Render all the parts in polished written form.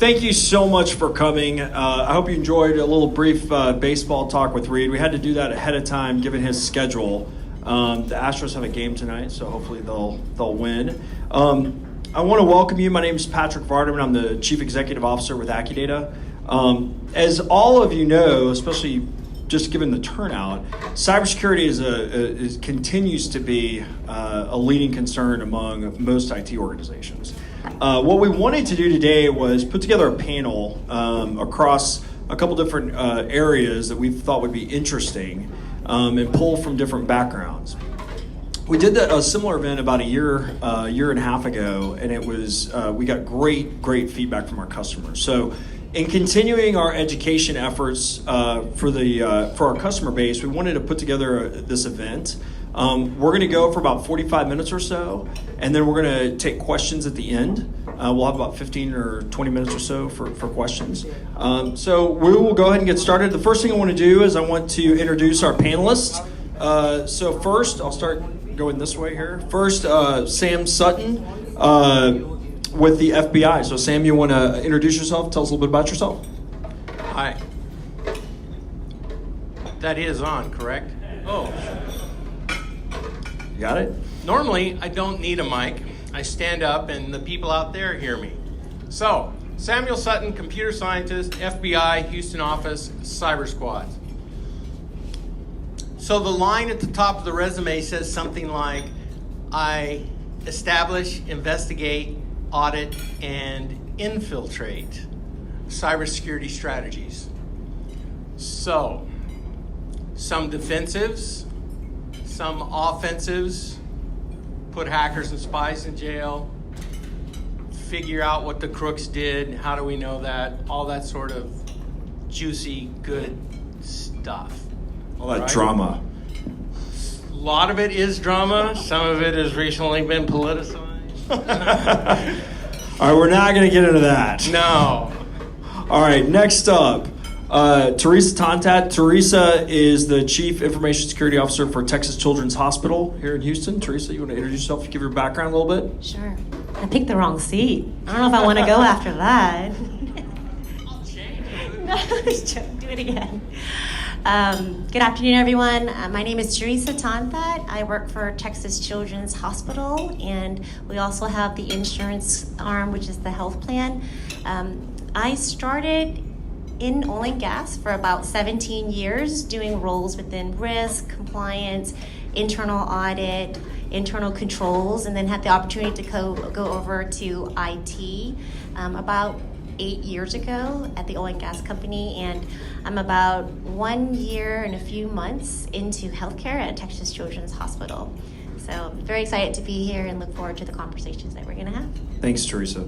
Thank you so much for coming. I hope you enjoyed a little brief baseball talk with Reed. We had to do that ahead of time given his schedule. The Astros have a game tonight, so hopefully they'll win. I want to welcome you. My name is Patrick Vardaman. I'm the Chief Executive Officer with Accudata. As all of you know, especially just given the turnout, cybersecurity continues to be a leading concern among most IT organizations. What we wanted to do today was put together a panel across a couple different areas that we thought would be interesting and pull from different backgrounds. We did a similar event about a year and a half ago, and it was we got great feedback from our customers. So, in continuing our education efforts for our customer base, we wanted to put together this event. We're going to go for about 45 minutes or so, and then we're going to take questions at the end. We'll have about 15 or 20 minutes or so for questions. So we will go ahead and get started. The first thing I want to do is I want to introduce our panelists. So first, I'll start going this way here. First, Sam Sutton with the FBI. So Sam, you want to introduce yourself? Tell us a little bit about yourself. Hi. That is on, correct? Oh. You got it? Normally, I don't need a mic. I stand up and the people out there hear me. So, Samuel Sutton, computer scientist, FBI, Houston office, Cyber Squad. So the line at the top of the resume says something like, I establish, investigate, audit, and infiltrate cybersecurity strategies. So, some defensives, some offensives, put hackers and spies in jail, figure out what the crooks did, how do we know that, all that sort of juicy, good stuff. All that drama. A lot of it is drama. Some of it has recently been politicized. All right, we're not going to get into that. No. All right, next up, Teresa Tonthat. Teresa is the Chief Information Security Officer for Texas Children's Hospital here in Houston. Teresa, you want to introduce yourself, give your background a little bit? Sure. I picked the wrong seat. I don't know if I want to go after that. I'll change it. No, do it again. Good afternoon, everyone. My name is Teresa Tonthat. I work for Texas Children's Hospital, and we also have the insurance arm, which is the health plan. I started in oil and gas for about 17 years, doing roles within risk, compliance, internal audit, internal controls, and then had the opportunity to go over to IT about 8 years ago at the oil and gas company, and I'm about 1 year and a few months into healthcare at Texas Children's Hospital. So I'm very excited to be here and look forward to the conversations that we're going to have. Thanks, Teresa.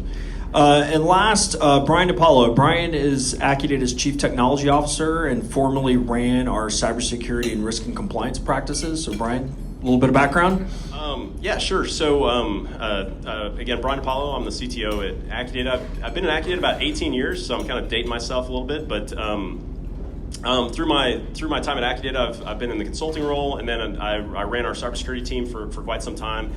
And last, Brian DiPaolo. Brian is Accudata's Chief Technology Officer and formerly ran our cybersecurity and risk and compliance practices. So Brian, a little bit of background? Yeah, sure. So again, Brian DiPaolo, I'm the CTO at Accudata. I've been at Accudata about 18 years, so I'm kind of dating myself a little bit. But through my time at Accudata, I've been in the consulting role, and then I ran our cybersecurity team for quite some time.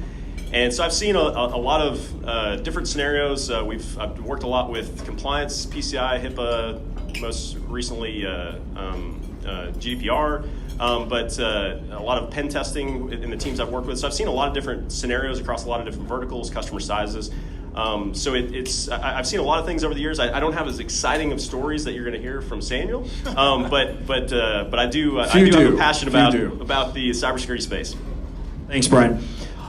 And so I've seen a lot of different scenarios. I've worked a lot with compliance, PCI, HIPAA, most recently GDPR. But a lot of pen testing in the teams I've worked with. So I've seen a lot of different scenarios across a lot of different verticals, customer sizes. So I've seen a lot of things over the years. I don't have as exciting of stories that you're going to hear from Samuel, but I do have a passion about the cybersecurity space. Thanks, Brian.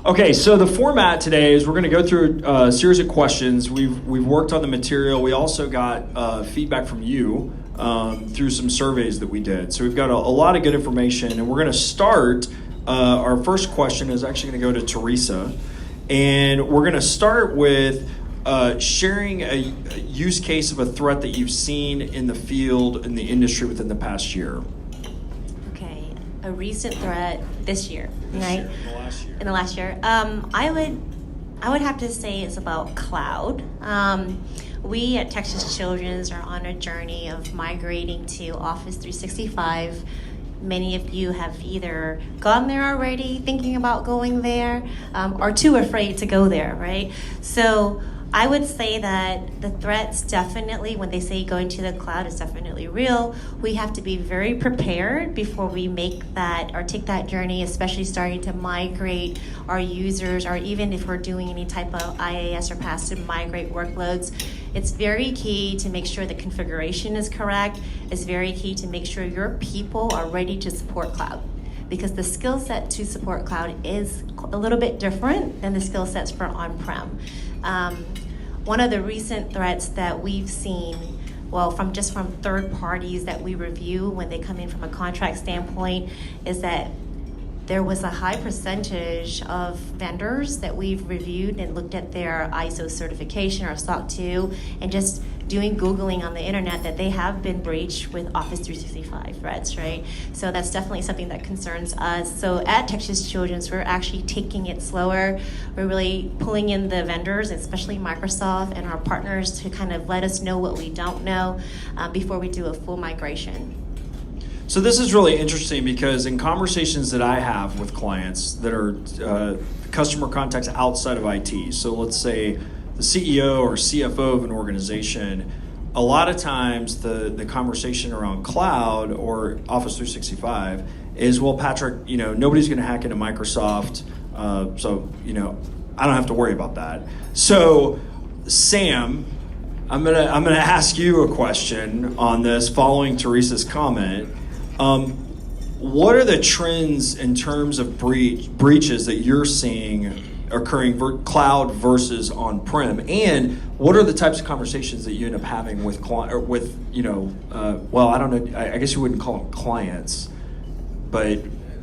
Okay, so the format today is we're going to go through a series of questions. We've worked on the material. We also got feedback from you through some surveys that we did. So we've got a lot of good information, and we're going to start. Our first question is actually going to go to Teresa, and we're going to start with sharing a use case of a threat that you've seen in the field, in the industry within the past year. Okay, a recent threat this year, right? In the last year. I would have to say it's about cloud. We at Texas Children's are on a journey of migrating to Office 365. Many of you have either gone there already, thinking about going there, or too afraid to go there, right? So I would say that the threats definitely, when they say going to the cloud, is definitely real. We have to be very prepared before we make that or take that journey, especially starting to migrate our users, or even if we're doing any type of IaaS or PaaS to migrate workloads. It's very key to make sure the configuration is correct. It's very key to make sure your people are ready to support cloud, because the skill set to support cloud is a little bit different than the skill sets for on-prem. One of the recent threats that we've seen, well, from third parties that we review when they come in from a contract standpoint, is that there was a high percentage of vendors that we've reviewed and looked at their ISO certification or SOC 2 and just doing Googling on the internet that they have been breached with Office 365 threats, right? So that's definitely something that concerns us. So at Texas Children's, we're actually taking it slower. We're really pulling in the vendors, especially Microsoft and our partners, to kind of let us know what we don't know before we do a full migration. So this is really interesting because in conversations that I have with clients that are customer contacts outside of IT, so let's say the CEO or CFO of an organization, a lot of times the conversation around cloud or Office 365 is, well, Patrick, nobody's going to hack into Microsoft, so I don't have to worry about that. So Sam, I'm gonna ask you a question on this following Teresa's comment. What are the trends in terms of breaches that you're seeing occurring cloud versus on-prem, and what are the types of conversations that you end up having with I don't know, I guess you wouldn't call them clients, but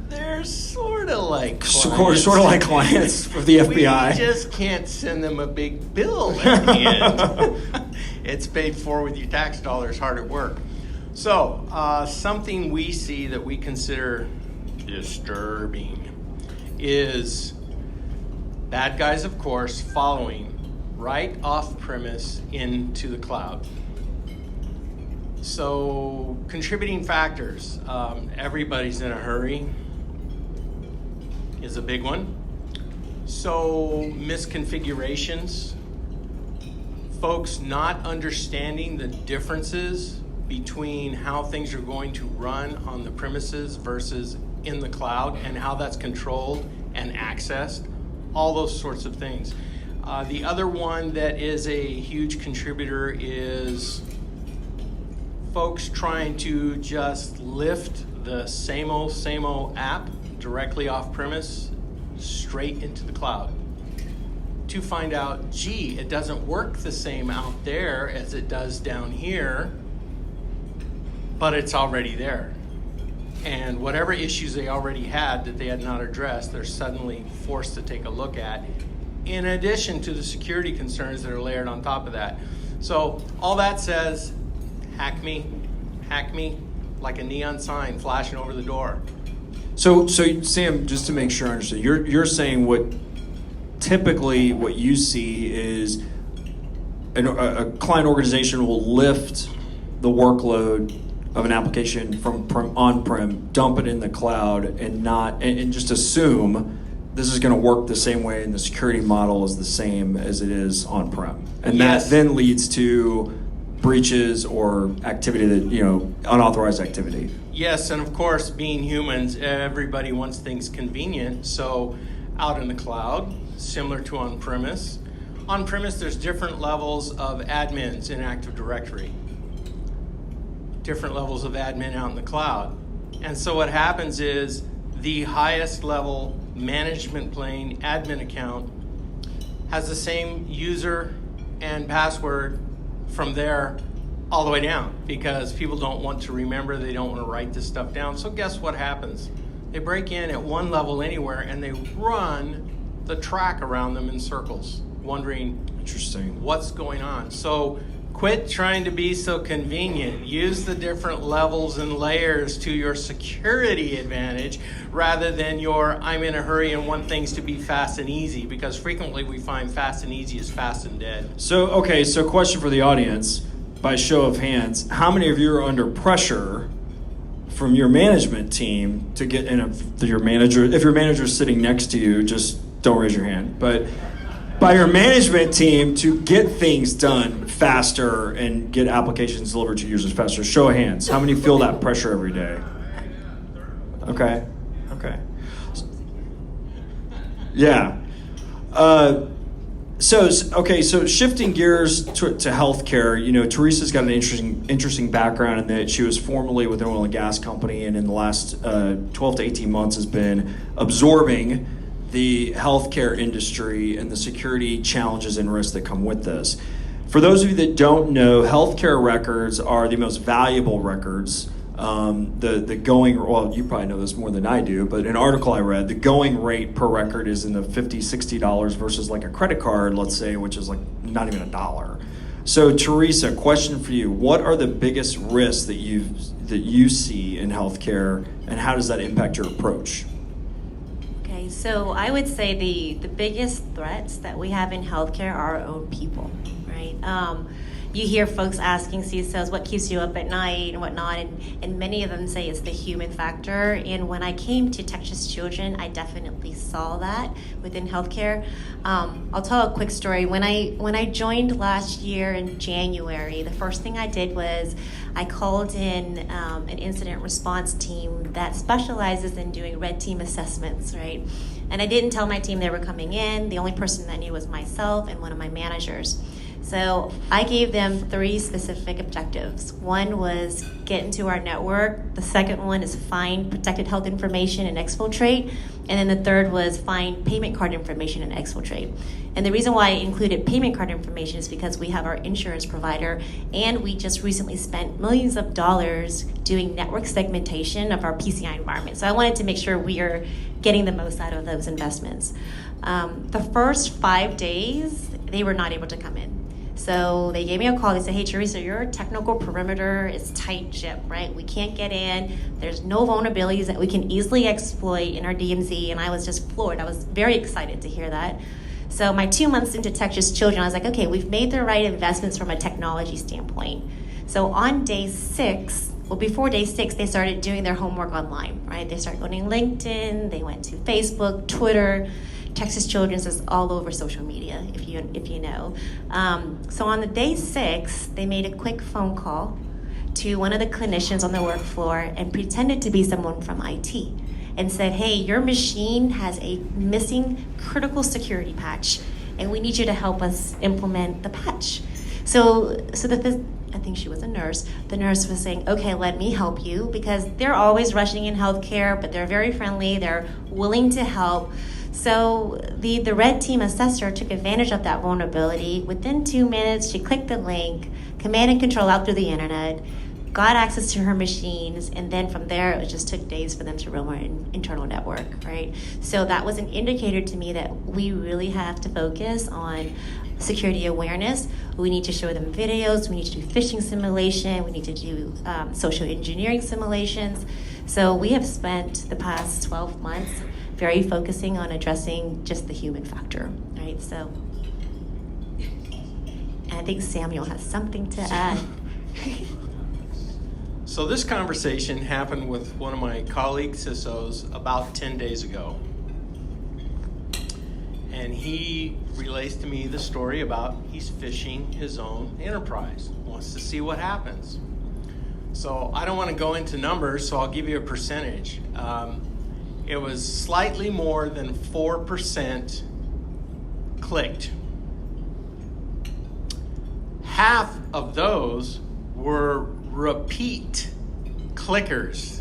they're sort of like clients. Sort of like clients of the FBI. We just can't send them a big bill at the end. It's paid for with your tax dollars hard at work. So, something we see that we consider disturbing is bad guys, of course, following right off premise into the cloud. So, contributing factors. Everybody's in a hurry is a big one. So, misconfigurations. Folks not understanding the differences between how things are going to run on the premises versus in the cloud, and how that's controlled and accessed, all those sorts of things. The other one that is a huge contributor is folks trying to just lift the same old app directly off premise straight into the cloud, to find out, it doesn't work the same out there as it does down here, but it's already there. And whatever issues they already had that they had not addressed, they're suddenly forced to take a look at, in addition to the security concerns that are layered on top of that. So all that says, hack me, like a neon sign flashing over the door. So Sam, just to make sure I understand, you're saying what you see is a client organization will lift the workload of an application from on-prem, dump it in the cloud, and just assume this is going to work the same way and the security model is the same as it is on-prem. And yes. That then leads to breaches or activity that, unauthorized activity. Yes, and of course, being humans, everybody wants things convenient. So out in the cloud, similar to on-premise. On-premise, there's different levels of admins in Active Directory. Different levels of admin out in the cloud. And so what happens is the highest level management plane admin account has the same user and password from there all the way down, because people don't want to remember, they don't want to write this stuff down. So guess what happens? They break in at one level anywhere and they run the track around them in circles, wondering what's going on. So quit trying to be so convenient. Use the different levels and layers to your security advantage rather than your I'm in a hurry and want things to be fast and easy, because frequently we find fast and easy is fast and dead. So question for the audience, by show of hands, how many of you are under pressure from your management team to get in your manager? If your manager is sitting next to you, just don't raise your hand. But by your management team to get things done faster and get applications delivered to users faster? Show of hands. How many feel that pressure every day? Okay. Yeah. So shifting gears to healthcare, Teresa's got an interesting background in that she was formerly with an oil and gas company, and in the last 12 to 18 months has been absorbing the healthcare industry and the security challenges and risks that come with this. For those of you that don't know, healthcare records are the most valuable records. You probably know this more than I do, but an article I read, the going rate per record is in the $50, $60 versus like a credit card, let's say, which is like not even $1. So Teresa, question for you. What are the biggest risks that you see in healthcare, and how does that impact your approach? Okay, so I would say the biggest threats that we have in healthcare are our own people, right? You hear folks asking CISOs, what keeps you up at night and whatnot, and many of them say it's the human factor. And when I came to Texas Children, I definitely saw that within healthcare. I'll tell a quick story. When I joined last year in January, the first thing I did was I called in an incident response team that specializes in doing red team assessments, right? And I didn't tell my team they were coming in. The only person that knew was myself and one of my managers. So I gave them 3 specific objectives. One was get into our network. The second one is find protected health information and exfiltrate. And then the third was find payment card information and exfiltrate. And the reason why I included payment card information is because we have our insurance provider, and we just recently spent millions of dollars doing network segmentation of our PCI environment. So I wanted to make sure we are getting the most out of those investments. The first 5 days, they were not able to come in. So they gave me a call. They said, hey, Teresa, your technical perimeter is tight ship, right? We can't get in. There's no vulnerabilities that we can easily exploit in our DMZ. And I was just floored. I was very excited to hear that. So my 2 months into Texas Children, I was like, okay, we've made the right investments from a technology standpoint. So on day 6, before day 6, they started doing their homework online, right? They started going to LinkedIn. They went to Facebook, Twitter. Texas Children's is all over social media, if you know. So on the day 6, they made a quick phone call to one of the clinicians on the work floor and pretended to be someone from IT and said, hey, your machine has a missing critical security patch, and we need you to help us implement the patch. So I think she was a nurse. The nurse was saying, okay, let me help you, because they're always rushing in healthcare, but they're very friendly. They're willing to help. So the red team assessor took advantage of that vulnerability. Within 2 minutes, she clicked the link, command and control out through the internet, got access to her machines, and then from there, it just took days for them to roam our internal network, right? So that was an indicator to me that we really have to focus on security awareness. We need to show them videos. We need to do phishing simulation. We need to do social engineering simulations. So we have spent the past 12 months very focusing on addressing just the human factor, right? So, and I think Sameul has something to add. So this conversation happened with one of my colleague CISOs about 10 days ago. And he relays to me the story about he's phishing his own enterprise, wants to see what happens. So I don't want to go into numbers, so I'll give you a percentage. It was slightly more than 4% clicked. Half of those were repeat clickers.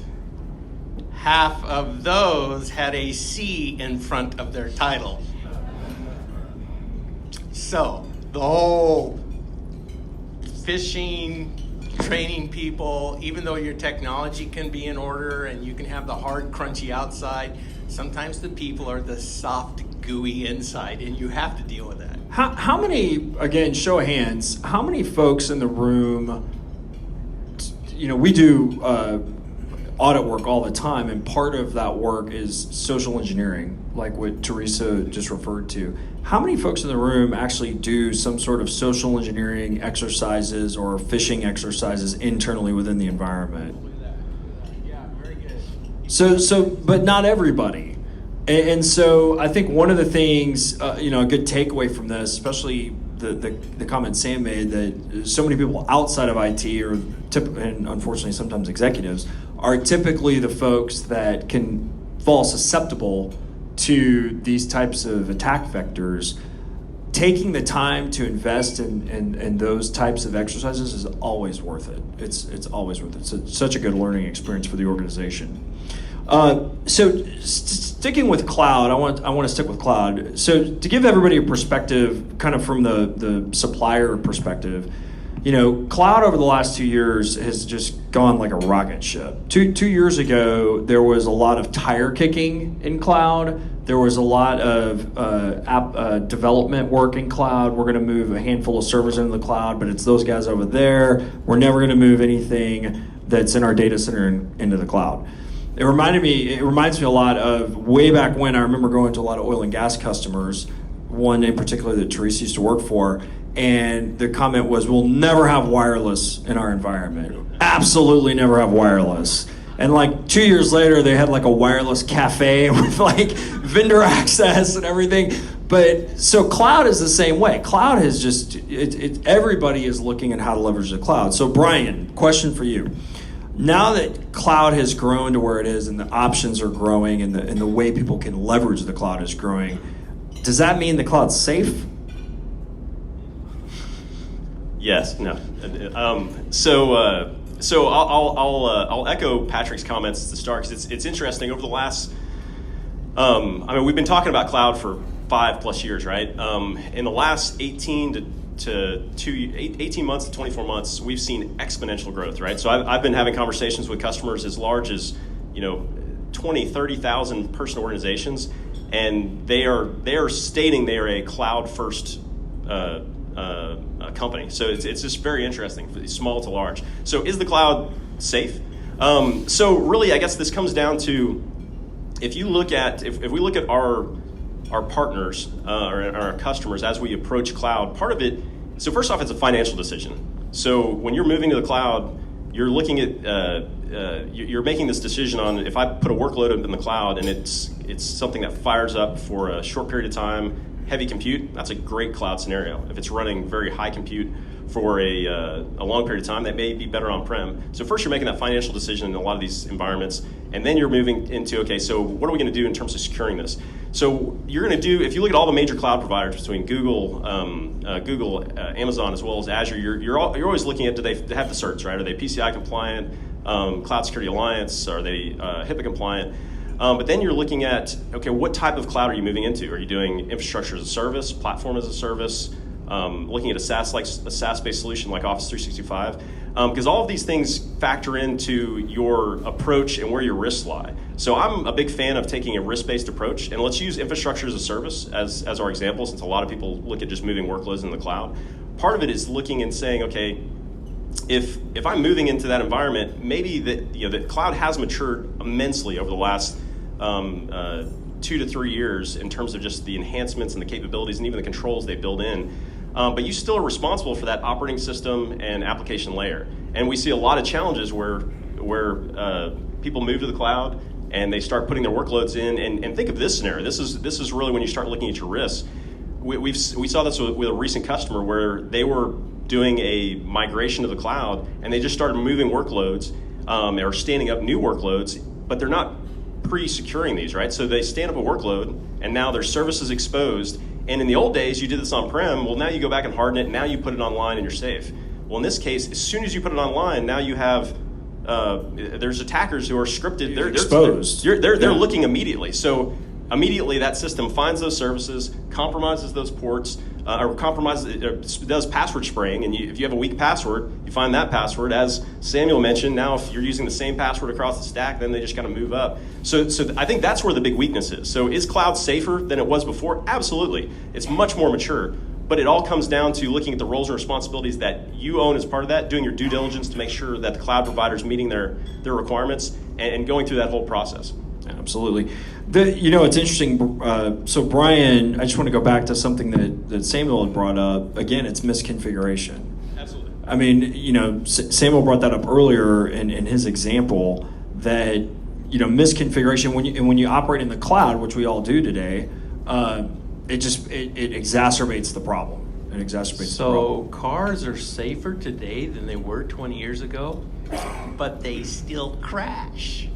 Half of those had a C in front of their title. So the whole phishing, training people, even though your technology can be in order and you can have the hard, crunchy outside, sometimes the people are the soft, gooey inside, and you have to deal with that. How many, again, show of hands, how many folks in the room, we do audit work all the time, and part of that work is social engineering, like what Teresa just referred to. How many folks in the room actually do some sort of social engineering exercises or phishing exercises internally within the environment? Yeah, very good. So, but not everybody. And so I think one of the things, a good takeaway from this, especially the comment Sam made, that so many people outside of IT and unfortunately sometimes executives are typically the folks that can fall susceptible to these types of attack vectors. Taking the time to invest in those types of exercises is always worth it. It's always worth it. It's such a good learning experience for the organization. So sticking with cloud, I want to stick with cloud. So to give everybody a perspective, kind of from the supplier perspective, cloud over the last 2 years has just gone like a rocket ship. Two years ago, there was a lot of tire kicking in cloud. There was a lot of app development work in cloud. We're going to move a handful of servers into the cloud, but it's those guys over there. We're never going to move anything that's in our data center into the cloud. It reminds me a lot of way back when. I remember going to a lot of oil and gas customers, one in particular that Teresa used to work for, and the comment was, we'll never have wireless in our environment. Absolutely never have wireless. And like 2 years later, they had like a wireless cafe with like vendor access and everything. But so cloud is the same way. Cloud has just, everybody is looking at how to leverage the cloud. So Brian, question for you. Now that cloud has grown to where it is and the options are growing and the way people can leverage the cloud is growing, does that mean the cloud's safe? Yes. No. So I'll echo Patrick's comments at the start, because it's interesting. Over the last, we've been talking about cloud for 5+ years, right? In the last 18 months to 24 months, we've seen exponential growth, right? So I've been having conversations with customers as large as 20, 30,000 person organizations, and they are stating they are a cloud first company. So it's just very interesting, small to large. So is the cloud safe? So really, I guess this comes down to, if we look at our partners or our customers as we approach cloud, part of it, so first off, it's a financial decision. So when you're moving to the cloud, you're looking at you're making this decision on, if I put a workload up in the cloud and it's something that fires up for a short period of time, heavy compute, that's a great cloud scenario. If it's running very high compute for a long period of time, that may be better on-prem. So first you're making that financial decision in a lot of these environments, and then you're moving into, okay, so what are we going to do in terms of securing this? So you're going to do, if you look at all the major cloud providers between Google, Amazon, as well as Azure, you're always looking at, do they have the certs, right? Are they PCI compliant, Cloud Security Alliance? Are they HIPAA compliant? But then you're looking at, okay, what type of cloud are you moving into? Are you doing infrastructure as a service, platform as a service, looking at a SaaS-based solution like Office 365? Because all of these things factor into your approach and where your risks lie. So I'm a big fan of taking a risk-based approach, and let's use infrastructure as a service as our example, since a lot of people look at just moving workloads in the cloud. Part of it is looking and saying, okay, if I'm moving into that environment, maybe the cloud has matured immensely over the last 2 to 3 years in terms of just the enhancements and the capabilities and even the controls they build in. But you still are responsible for that operating system and application layer. And we see a lot of challenges where people move to the cloud and they start putting their workloads in. And think of this scenario. This is really when you start looking at your risks. We saw this with a recent customer where they were doing a migration to the cloud, and they just started moving workloads or standing up new workloads, but they're not pre-securing these, right? So they stand up a workload, and now their service is exposed. And in the old days, you did this on-prem. Well, now you go back and harden it, and now you put it online, and you're safe. Well, in this case, as soon as you put it online, now you have there's attackers who are scripted. They're exposed. They're looking immediately. So immediately, that system finds those services, compromises those ports, or does password spraying. And if you have a weak password, you find that password. As Sameul mentioned, now if you're using the same password across the stack, then they just kind of move up. So I think that's where the big weakness is. So is cloud safer than it was before? Absolutely. It's much more mature. But it all comes down to looking at the roles and responsibilities that you own as part of that, doing your due diligence to make sure that the cloud provider is meeting their requirements, and going through that whole process. Absolutely. It's interesting. So Brian, I just want to go back to something that Sameul had brought up. Again, it's misconfiguration. Absolutely. I mean, Sameul brought that up earlier in his example, that misconfiguration when you operate in the cloud, which we all do today. It exacerbates the problem. It exacerbates the problem. So cars are safer today than they were 20 years ago, but they still crash,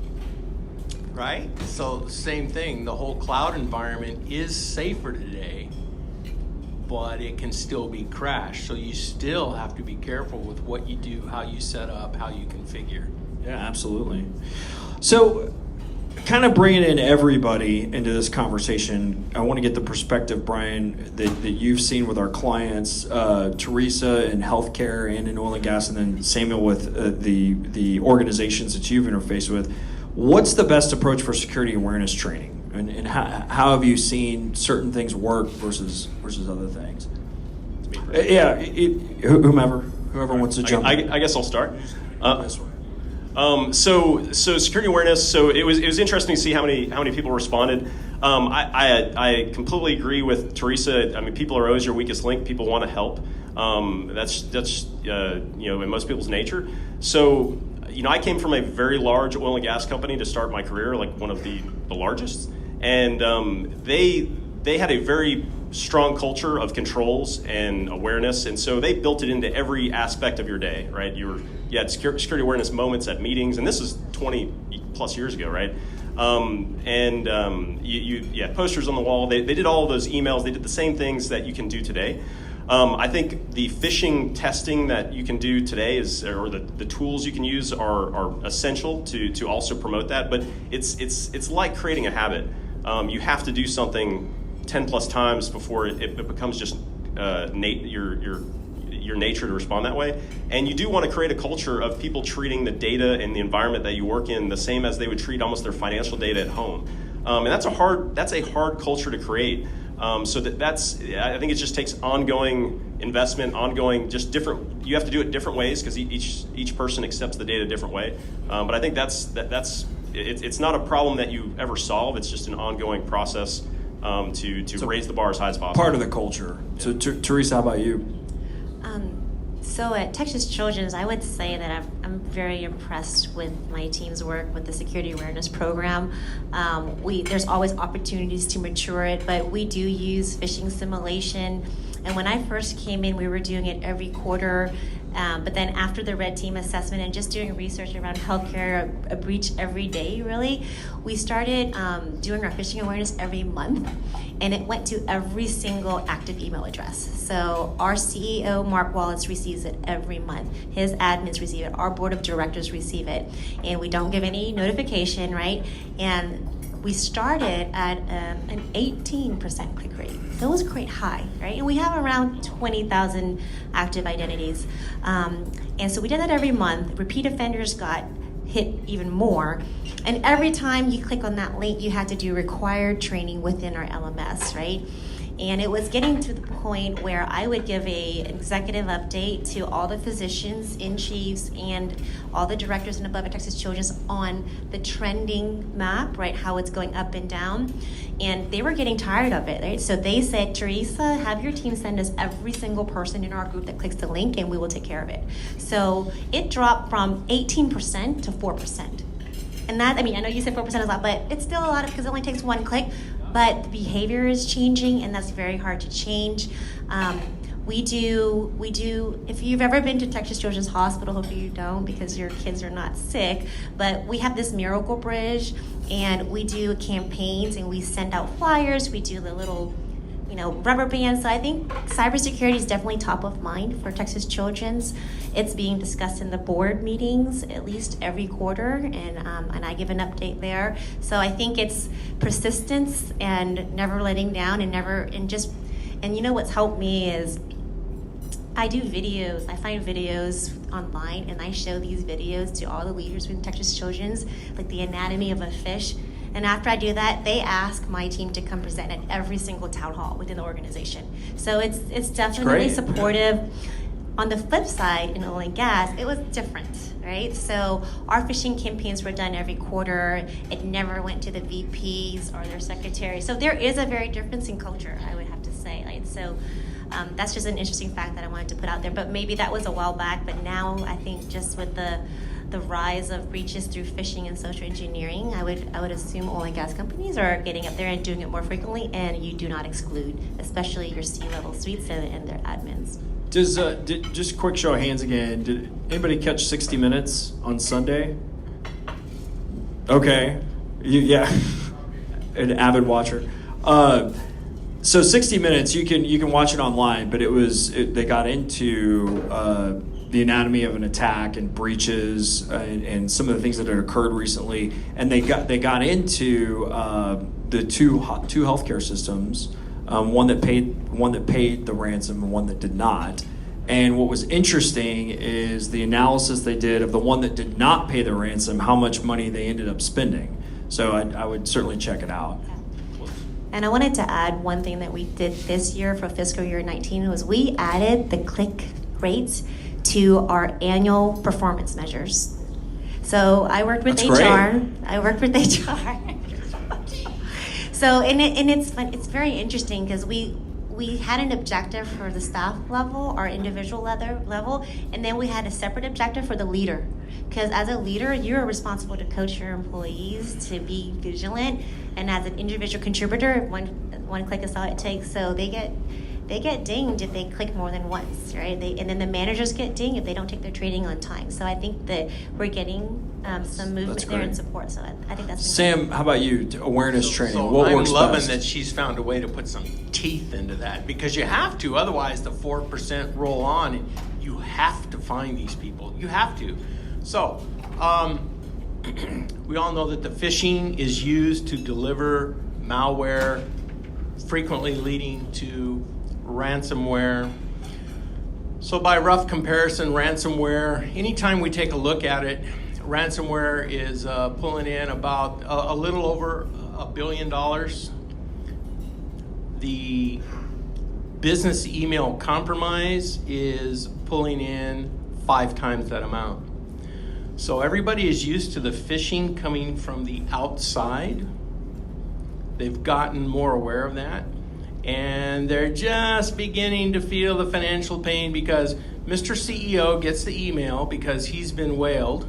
right? So same thing, the whole cloud environment is safer today, but it can still be crashed. So you still have to be careful with what you do, how you set up, how you configure. Yeah, absolutely. So, kind of bringing in everybody into this conversation, I want to get the perspective, Brian, that you've seen with our clients, Teresa in healthcare and in oil and gas, and then Sameul with the organizations that you've interfaced with. What's the best approach for security awareness training? And how have you seen certain things work versus other things? Yeah, whoever wants to jump in. I guess I'll start. So security awareness. So it was interesting to see how many people responded. I completely agree with Teresa. I mean, people are always your weakest link. People want to help. That's in most people's nature. So I came from a very large oil and gas company to start my career, like one of the largest, and they had a very strong culture of controls and awareness, and so they built it into every aspect of your day, right? You had security awareness moments at meetings, and this is 20 plus years ago, right? You had posters on the wall. They did all of those emails. They did the same things that you can do today. I think the phishing testing that you can do today or the tools you can use are essential to also promote that, but it's like creating a habit. You have to do something 10 plus times before it becomes just your nature to respond that way. And you do want to create a culture of people treating the data and the environment that you work in the same as they would treat almost their financial data at home. And that's a hard culture to create. So I think it just takes ongoing investment, just different. You have to do it different ways because each person accepts the data a different way. But I think it's not a problem that you ever solve. It's just an ongoing process to raise the bar as high as possible. Part of the culture. Yeah. So Teresa, how about you? So at Texas Children's, I would say that I'm very impressed with my team's work with the security awareness program. There's always opportunities to mature it, but we do use phishing simulation. And when I first came in, we were doing it every quarter. But then after the red team assessment and just doing research around healthcare, a breach every day, really, we started doing our phishing awareness every month, and it went to every single active email address. So our CEO, Mark Wallace, receives it every month. His admins receive it. Our board of directors receive it. And we don't give any notification, right? And we started at an 18% click rate. That was quite high, right? And we have around 20,000 active identities. And so we did that every month. Repeat offenders got hit even more. And every time you click on that link, you had to do required training within our LMS, right? And it was getting to the point where I would give an executive update to all the physicians in chiefs and all the directors and above at Texas Children's on the trending map, right, how it's going up and down. And they were getting tired of it, right? So they said, Teresa, have your team send us every single person in our group that clicks the link and we will take care of it. So it dropped from 18% to 4%. And that, I know you said 4% is a lot, but it's still a lot because it only takes one click. But the behavior is changing, and that's very hard to change. We do. If you've ever been to Texas Children's Hospital, hopefully you don't because your kids are not sick. But we have this Miracle Bridge, and we do campaigns, and we send out flyers. We do the little, rubber bands. So I think cybersecurity is definitely top of mind for Texas Children's. It's being discussed in the board meetings at least every quarter, and I give an update there. So I think it's persistence and never letting down and you know what's helped me is I do videos. I find videos online and I show these videos to all the leaders within Texas Children's, like the anatomy of a fish. And after I do that, they ask my team to come present at every single town hall within the organization. So it's definitely supportive. On the flip side, in oil and gas, it was different, right? So our phishing campaigns were done every quarter. It never went to the VPs or their secretaries. So there is a very difference in culture, I would have to say. Right? So that's just an interesting fact that I wanted to put out there. But maybe that was a while back. But now I think just with the the rise of breaches through phishing and social engineering, I would assume oil and gas companies are getting up there and doing it more frequently, and you do not exclude, especially your C-level suites and their admins. Just a quick show of hands again. Did anybody catch 60 Minutes on Sunday? Okay, yeah, an avid watcher. So 60 Minutes, you can watch it online, but they got into the anatomy of an attack and breaches and some of the things that had occurred recently, and they got into the two healthcare systems, one that paid the ransom and one that did not. And what was interesting is the analysis they did of the one that did not pay the ransom, how much money they ended up spending. So I would certainly check it out. And I wanted to add one thing that we did this year for fiscal year 19 was we added the click rates to our annual performance measures. So I worked with That's HR. great. I worked with HR. So and it's fun. It's very interesting because we had an objective for the staff level, our individual level, and then we had a separate objective for the leader. Because as a leader, you're responsible to coach your employees to be vigilant, and as an individual contributor, one click is all it takes. So they get dinged if they click more than once, right? And then the managers get dinged if they don't take their training on time. So I think that we're getting some movement there and support. So I think that's Sam, how about you? Awareness training. So What I'm works loving best? that she's found a way to put some teeth into that, because you have to. Otherwise, the 4% roll on, and you have to find these people. You have to. So we all know that the phishing is used to deliver malware, frequently leading to ransomware. So by rough comparison, ransomware, anytime we take a look at it, ransomware is pulling in about a little over $1 billion. The business email compromise is pulling in 5 times that amount. So everybody is used to the phishing coming from the outside. They've gotten more aware of that. And they're just beginning to feel the financial pain because Mr. CEO gets the email because he's been whaled.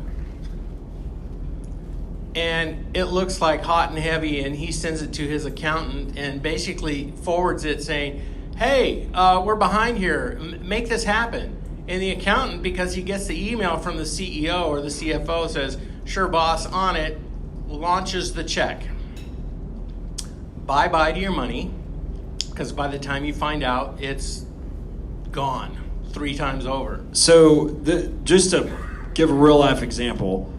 And it looks like hot and heavy, and he sends it to his accountant and basically forwards it saying, hey, we're behind here, make this happen. And the accountant, because he gets the email from the CEO or the CFO, says, sure, boss, on it, launches the check. Bye-bye to your money, because by the time you find out, it's gone 3 times over. So just to give a real life example,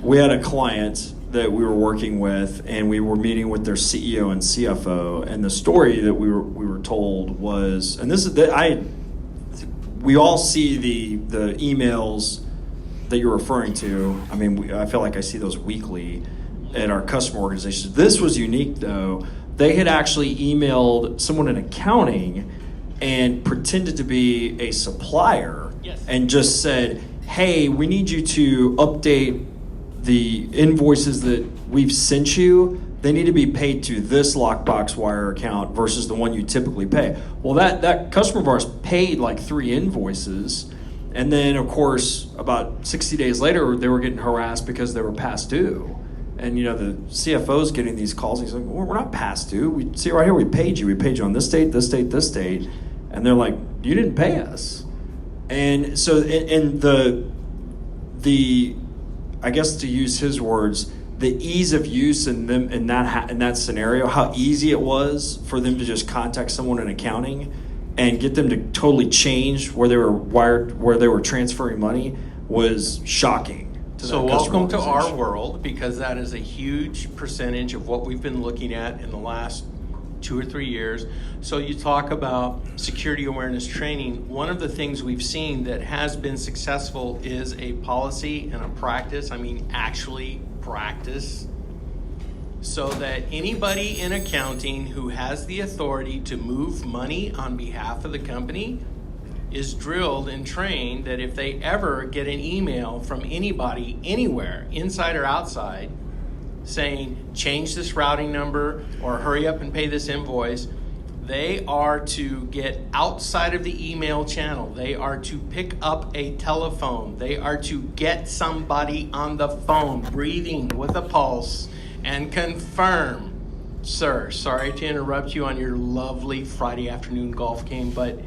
we had a client that we were working with, and we were meeting with their CEO and CFO, and the story that we were told was, and this is we all see the emails that you're referring to. I mean, I feel like I see those weekly at our customer organizations. This was unique, though. They had actually emailed someone in accounting and pretended to be a supplier. Yes. And just said, hey, we need you to update the invoices that we've sent you. They need to be paid to this lockbox wire account versus the one you typically pay. Well, that customer of ours paid like 3 invoices, and then of course about 60 days later they were getting harassed because they were past due. And the CFO's getting these calls, and he's like, well, we're not past due. We see right here, we paid you on this date, this date, this date. And they're like, you didn't pay us. And so in the I guess, to use his words, the ease of use in that scenario, how easy it was for them to just contact someone in accounting and get them to totally change where they were transferring money was shocking. So welcome to our world, because that is a huge percentage of what we've been looking at in the last 2 or 3 years. So you talk about security awareness training. One of the things we've seen that has been successful is a policy and a practice. I mean, actually practice, so that anybody in accounting who has the authority to move money on behalf of the company is drilled and trained that if they ever get an email from anybody anywhere, inside or outside, saying change this routing number or hurry up and pay this invoice, They are to get outside of the email channel. They are to pick up a telephone. They are to get somebody on the phone, breathing with a pulse, and confirm. Sir, sorry to interrupt you on your lovely Friday afternoon golf game, but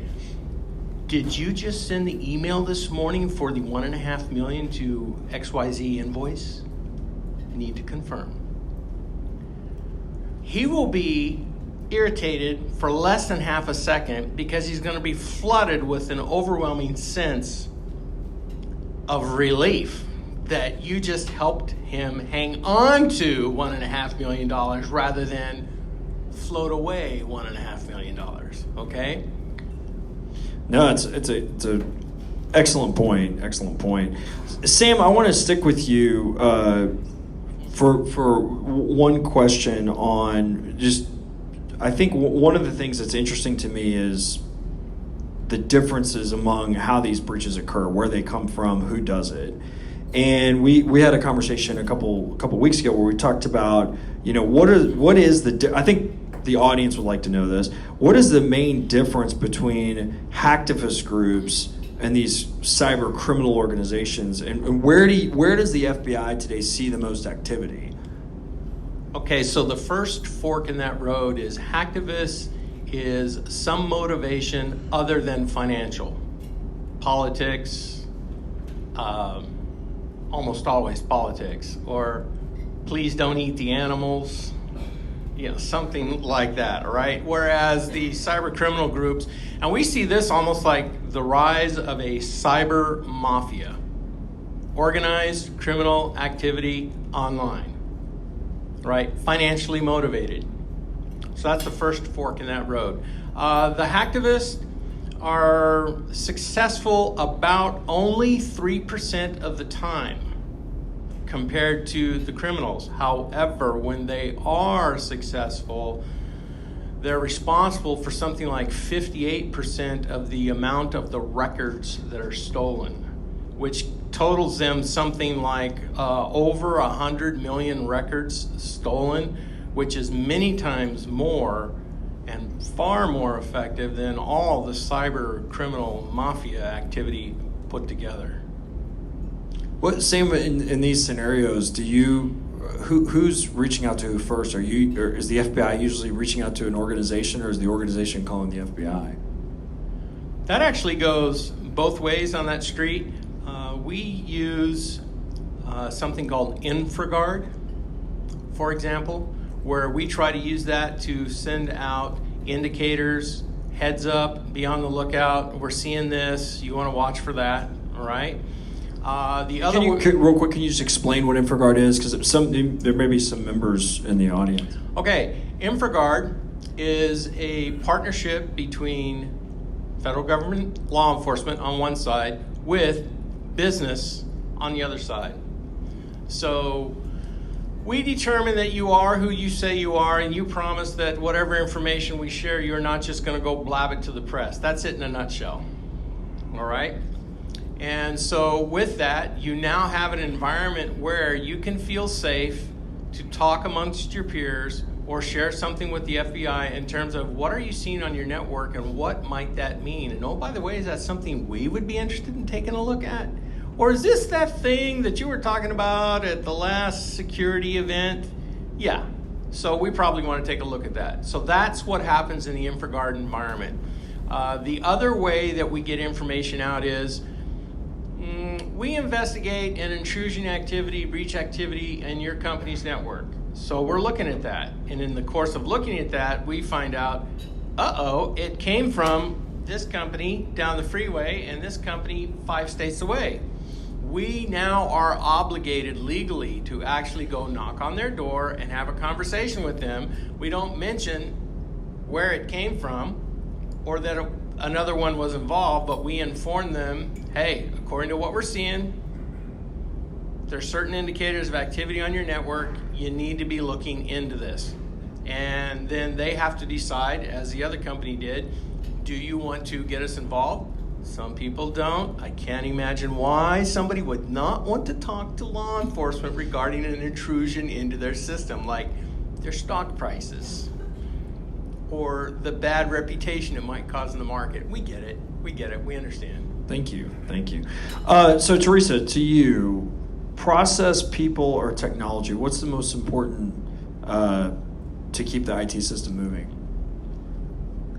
did you just send the email this morning for the $1.5 million to XYZ invoice? I need to confirm. He will be irritated for less than half a second because he's going to be flooded with an overwhelming sense of relief that you just helped him hang on to $1.5 million rather than float away $1.5 million. Okay? No, it's a excellent point. Excellent point. Sam, I want to stick with you for one question on just. I think one of the things that's interesting to me is the differences among how these breaches occur, where they come from, who does it. And we had a conversation a couple weeks ago where we talked about, what is the I think the audience would like to know this. What is the main difference between hacktivist groups and these cyber criminal organizations, and where does the FBI today see the most activity? Okay, so the first fork in that road is hacktivists is some motivation other than financial. Politics, almost always politics, or please don't eat the animals, something like that, all right? Whereas the cyber criminal groups, and we see this almost like the rise of a cyber mafia, organized criminal activity online. Right, financially motivated. So that's the first fork in that road. The hacktivists are successful about only 3% of the time compared to the criminals. However, when they are successful, they're responsible for something like 58% of the amount of the records that are stolen, which totals them something like over 100 million records stolen, which is many times more and far more effective than all the cyber criminal mafia activity put together. What, Sam, in these scenarios, who's reaching out to who first? Or is the FBI usually reaching out to an organization, or is the organization calling the FBI? That actually goes both ways on that street. We use something called InfraGard, for example, where we try to use that to send out indicators, heads up, be on the lookout, we're seeing this, you want to watch for that, all right? Real quick, can you just explain what InfraGard is? Because there may be some members in the audience. Okay, InfraGard is a partnership between federal government law enforcement on one side with business on the other side. So we determine that you are who you say you are, and you promise that whatever information we share, you're not just going to go blab it to the press. That's it in a nutshell. All right? And so with that, you now have an environment where you can feel safe to talk amongst your peers or share something with the FBI in terms of what are you seeing on your network and what might that mean? And oh, by the way, is that something we would be interested in taking a look at? Or is this that thing that you were talking about at the last security event? Yeah, so we probably want to take a look at that. So that's what happens in the InfraGard environment. The other way that we get information out is we investigate an intrusion activity, breach activity in your company's network. So we're looking at that. And in the course of looking at that, we find out, it came from this company down the freeway and this company 5 states away. We now are obligated legally to actually go knock on their door and have a conversation with them. We don't mention where it came from or that another one was involved, but we inform them, hey, according to what we're seeing, there's certain indicators of activity on your network. You need to be looking into this. And then they have to decide, as the other company did, do you want to get us involved? Some people don't. I can't imagine why somebody would not want to talk to law enforcement regarding an intrusion into their system, like their stock prices, or the bad reputation it might cause in the market. We get it. We understand. Thank you. So Teresa, to you, process, people, or technology, what's the most important to keep the IT system moving?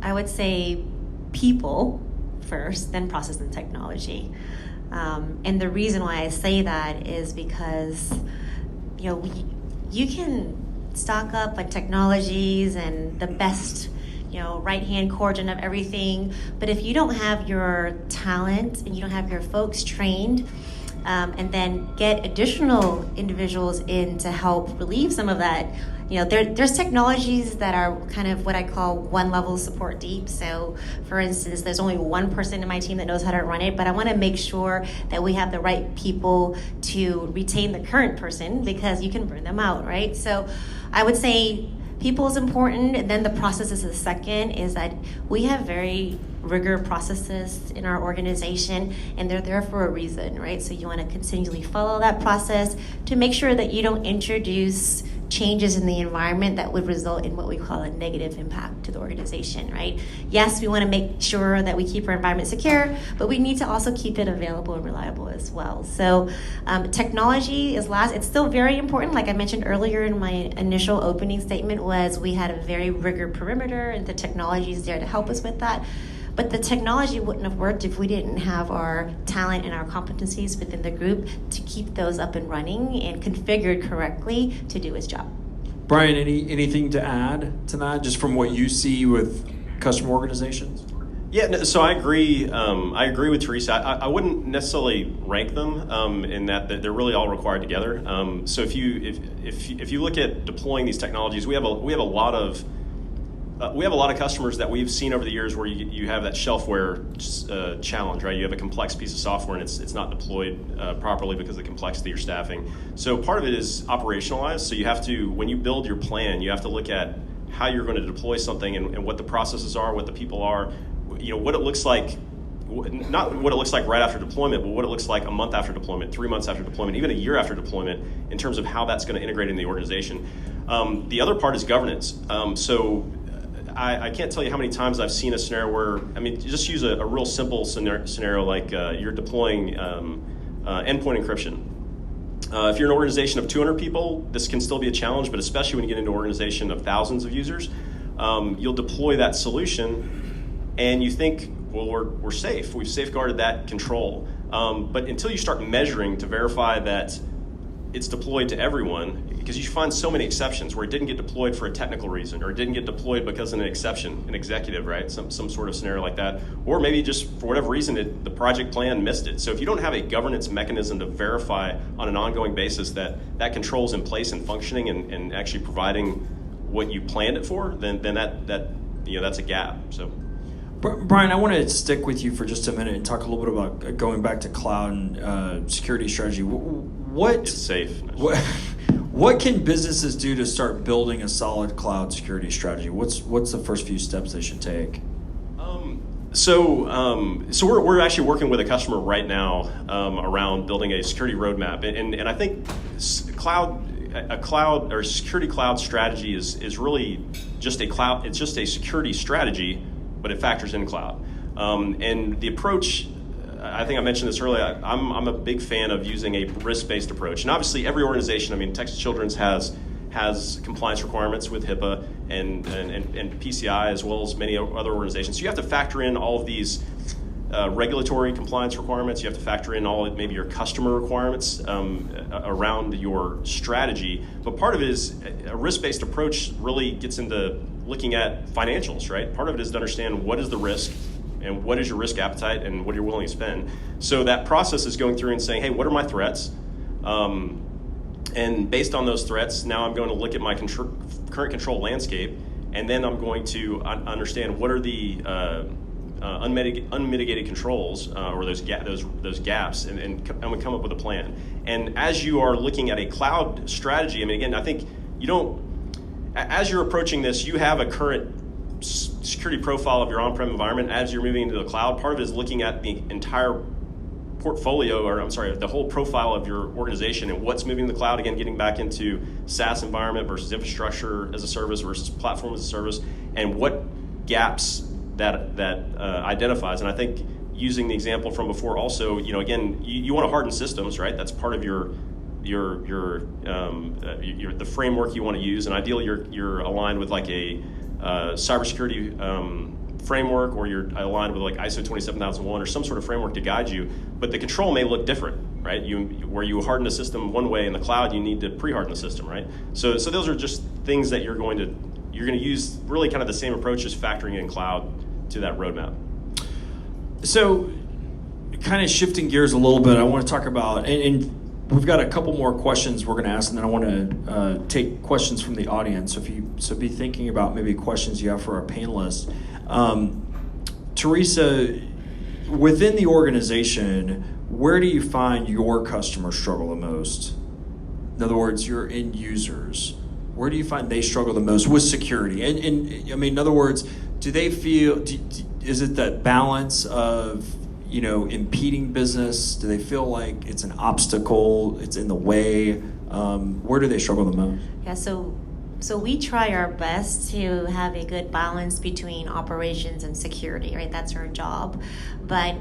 I would say people first, then process and technology. And the reason why I say that is because, you can stock up on technologies and the best, right-hand quadrant of everything, but if you don't have your talent and you don't have your folks trained, and then get additional individuals in to help relieve some of that. There's technologies that are kind of what I call one level support deep. So for instance, there's only one person in my team that knows how to run it, but I want to make sure that we have the right people to retain the current person, because you can burn them out, right? So I would say people is important, and then the process is the second, is that we have very rigor processes in our organization, and they're there for a reason, right? So you want to continually follow that process to make sure that you don't introduce changes in the environment that would result in what we call a negative impact to the organization, right? Yes, we want to make sure that we keep our environment secure, but we need to also keep it available and reliable as well. So technology is last. It's still very important. Like I mentioned earlier in my initial opening statement, was we had a very rigor perimeter, and the technology is there to help us with that. But the technology wouldn't have worked if we didn't have our talent and our competencies within the group to keep those up and running and configured correctly to do its job. Brian, anything to add to that, just from what you see with customer organizations? Yeah, no, so I agree. I agree with Teresa. I wouldn't necessarily rank them in that they're really all required together. So if you look at deploying these technologies, we have a lot of customers that we've seen over the years where you have that shelfware challenge, right? You have a complex piece of software and it's not deployed properly because of the complexity of your staffing. So part of it is operationalized. So you have to, when you build your plan, you have to look at how you're going to deploy something and what the processes are, what the people are, what it looks like. Not what it looks like right after deployment, but what it looks like a month after deployment, 3 months after deployment, even a year after deployment, in terms of how that's going to integrate in the organization. The other part is governance. So I can't tell you how many times I've seen a scenario where, just use a real simple scenario like you're deploying endpoint encryption. If you're an organization of 200 people, this can still be a challenge, but especially when you get into an organization of thousands of users, you'll deploy that solution and you think, well, we're safe. We've safeguarded that control. But until you start measuring to verify that it's deployed to everyone, because you find so many exceptions where it didn't get deployed for a technical reason, or it didn't get deployed because of an exception, an executive, right? Some sort of scenario like that. Or maybe just for whatever reason, the project plan missed it. So if you don't have a governance mechanism to verify on an ongoing basis that control is in place and functioning and actually providing what you planned it for, then that's a gap. So. Brian, I want to stick with you for just a minute and talk a little bit about going back to cloud and security strategy. It's safe. What can businesses do to start building a solid cloud security strategy? What's the first few steps they should take? So we're actually working with a customer right now around building a security roadmap, and I think a cloud or security cloud strategy is really just a cloud. It's just a security strategy, but it factors in cloud. And the approach, I think I mentioned this earlier, I'm a big fan of using a risk-based approach. And obviously every organization, Texas Children's has compliance requirements with HIPAA and PCI, as well as many other organizations. So you have to factor in all of these regulatory compliance requirements. You have to factor in maybe your customer requirements around your strategy. But part of it is a risk-based approach really gets into looking at financials, right? Part of it is to understand what is the risk and what is your risk appetite and what you're willing to spend. So that process is going through and saying, hey, what are my threats? And based on those threats, now I'm going to look at my current control landscape, and then I'm going to understand what are the unmitigated controls or those gaps, and I'm going to come up with a plan. And as you are looking at a cloud strategy, again, I think as you're approaching this, you have a current security profile of your on-prem environment. As you're moving into the cloud, part of it is looking at the entire portfolio, or I'm sorry, the whole profile of your organization and what's moving to the cloud. Again, getting back into SaaS environment versus infrastructure as a service versus platform as a service, and what gaps that identifies. And I think using the example from before, also, again, you want to harden systems, right? That's part of the framework you want to use, and ideally you're aligned with like a cybersecurity framework, or you're aligned with like ISO 27001 or some sort of framework to guide you. But the control may look different, right? Where you harden a system one way in the cloud, you need to pre-harden the system, right? So those are just things that you're going to use really kind of the same approach as factoring in cloud to that roadmap. So, kind of shifting gears a little bit, I want to talk about, and we've got a couple more questions we're going to ask, and then I want to take questions from the audience. So be thinking about maybe questions you have for our panelists. Teresa, within the organization, where do you find your customers struggle the most? In other words, your end users. Where do you find they struggle the most with security? And I mean, in other words, do they feel, is it that balance of, impeding business? Do they feel like it's an obstacle, it's in the way? Where do they struggle the most? Yeah, so we try our best to have a good balance between operations and security, right? That's our job. But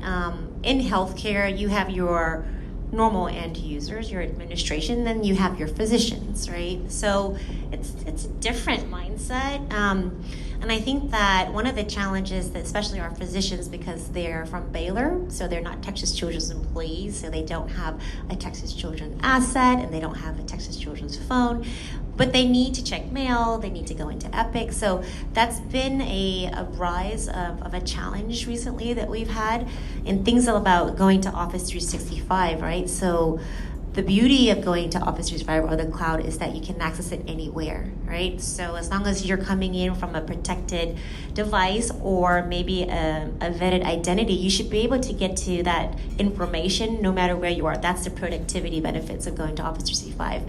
in healthcare, you have your normal end users, your administration, then you have your physicians, right? So it's a different mindset. And I think that one of the challenges that especially our physicians, because they're from Baylor, so they're not Texas Children's employees, so they don't have a Texas Children's asset and they don't have a Texas Children's phone, but they need to check mail, they need to go into Epic. So that's been a rise of a challenge recently that we've had, and things about going to Office 365, right? So the beauty of going to Office 365 or the cloud is that you can access it anywhere, right? So as long as you're coming in from a protected device or maybe a vetted identity, you should be able to get to that information no matter where you are. That's the productivity benefits of going to Office 365.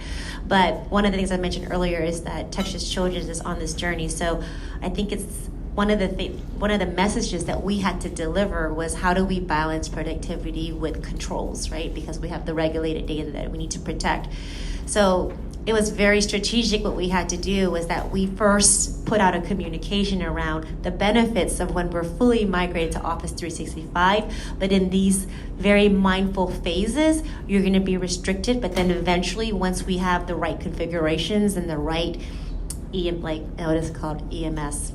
But one of the things I mentioned earlier is that Texas Children's is on this journey. So I think it's one of the messages that we had to deliver was how do we balance productivity with controls, right? Because we have the regulated data that we need to protect. So it was very strategic. What we had to do was that we first put out a communication around the benefits of when we're fully migrated to Office 365, but in these very mindful phases, you're gonna be restricted, but then eventually once we have the right configurations and the right EMS,